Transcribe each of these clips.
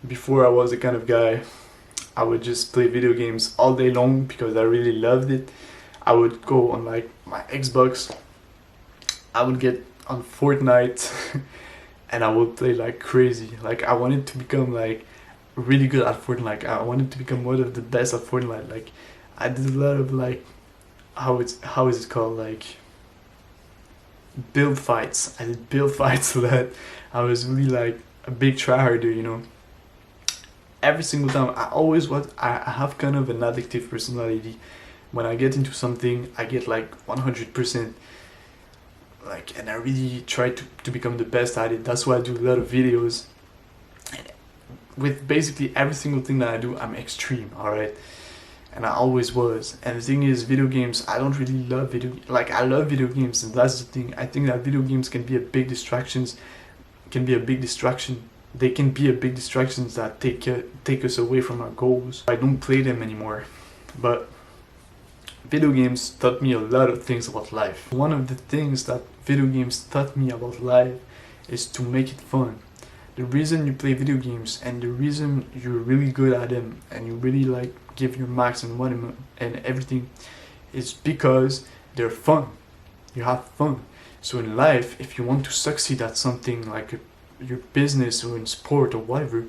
Before I was the kind of guy, I would just play video games all day long because I really loved it. I would go on like my Xbox, I would get on Fortnite and I would play like crazy. Like I wanted to become like really good at Fortnite. Like I wanted to become one of the best at Fortnite. Like I did a lot of like how is it called, like build fights. I did build fights so that I was really like a big tryharder. Every single time I have kind of an addictive personality. When I get into something I get like 100%, like, and I really try to become the best at it. That's why I do a lot of videos, and with basically every single thing that I do I'm extreme, all right, and I always was. And the thing is, video games, I don't really love like I love video games, and that's the thing. I think that video games can be a big distractions, can be a big distraction. They can be a big distractions that take us away from our goals. I don't play them anymore, but video games taught me a lot of things about life. One of the things that video games taught me about life is to make it fun. The reason you play video games and the reason you're really good at them and you really like give your max and money and everything is because they're fun. You have fun. So in life, if you want to succeed at something like your business or in sport or whatever,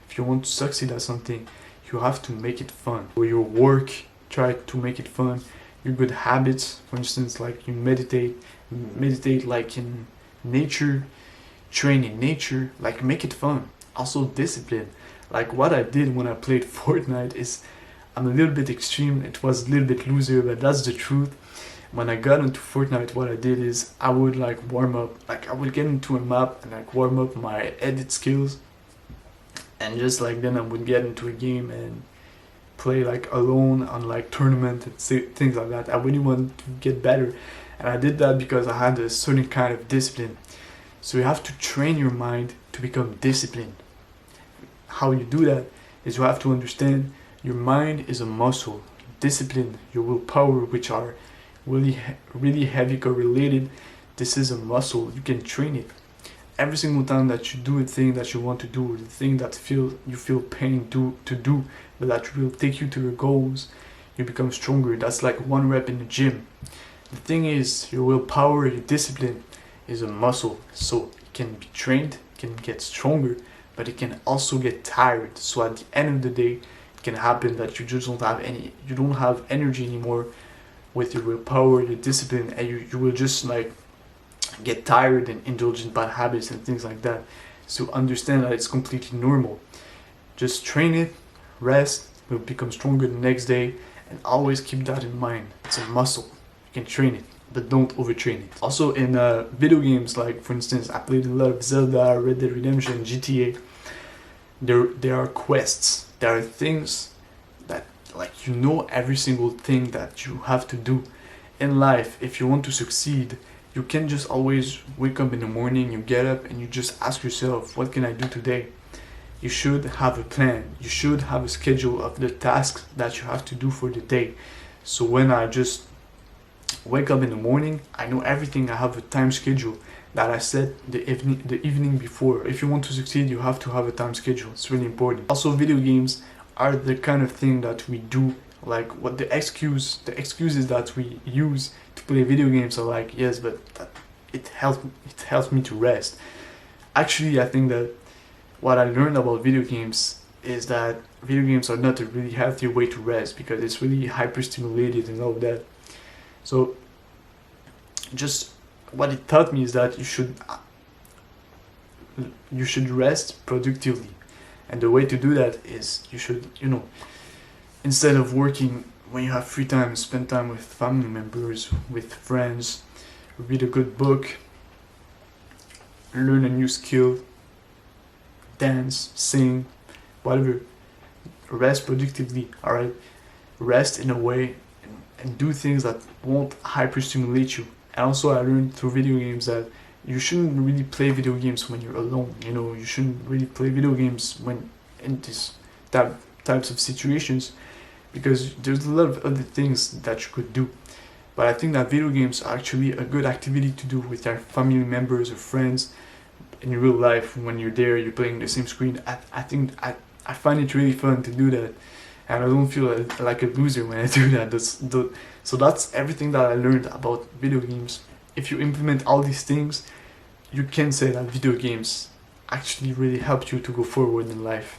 if you want to succeed at something, you have to make it fun. Or your work, try to make it fun. Your good habits, for instance, like you meditate like in nature, train in nature, like make it fun. Also discipline. Like what I did when I played Fortnite is, I'm a little bit extreme, it was a little bit loser, but that's the truth. When I got into Fortnite, what I did is I would like warm up, like I would get into a map and like warm up my edit skills, and just like then I would get into a game and play like alone on like tournament and things like that. I really want to get better, and I did that because I had a certain kind of discipline. So you have to train your mind to become disciplined. How you do that is you have to understand your mind is a muscle. Discipline, your willpower, which are really heavy correlated. This is a muscle. You can train it. Every single time that you do a thing that you want to do, the thing that you feel pain to do, but that will take you to your goals, you become stronger. That's like 1 rep in the gym. The thing is, your willpower, your discipline is a muscle. So it can be trained, it can get stronger, but it can also get tired. So at the end of the day, it can happen that you just you don't have energy anymore with your willpower, your discipline, and you will just like get tired and indulge in bad habits and things like that. So understand that it's completely normal. Just train it, rest, will become stronger the next day, and always keep that in mind. It's a muscle. You can train it, but don't overtrain it. Also in video games, like for instance, I played a lot of Zelda, Red Dead Redemption, GTA. There are quests. There are things that, like, every single thing that you have to do in life. If you want to succeed, you can't just always wake up in the morning, you get up and you just ask yourself, what can I do today? You should have a plan. You should have a schedule of the tasks that you have to do for the day. So when I just wake up in the morning, I know everything. I have a time schedule that I set the evening before. If you want to succeed, you have to have a time schedule. It's really important. Also, video games are the kind of thing that we do, like what the excuses that we use to play video games are like, yes, but it helps me to rest. Actually, I think that what I learned about video games is that video games are not a really healthy way to rest because it's really hyper stimulated and all of that. So just what it taught me is that you should rest productively, and the way to do that is you should, instead of working, when you have free time, spend time with family members, with friends, read a good book, learn a new skill, dance, sing, whatever. Rest productively, alright? Rest in a way and do things that won't hyperstimulate you. And also I learned through video games that you shouldn't really play video games when you're alone. You shouldn't really play video games when in these types of situations, because there's a lot of other things that you could do. But I think that video games are actually a good activity to do with your family members or friends. in real life when you're there, you're playing the same screen. I think I find it really fun to do that, and I don't feel like a loser when I do that. So that's everything that I learned about video games. If you implement all these things, you can say that video games actually really helped you to go forward in life.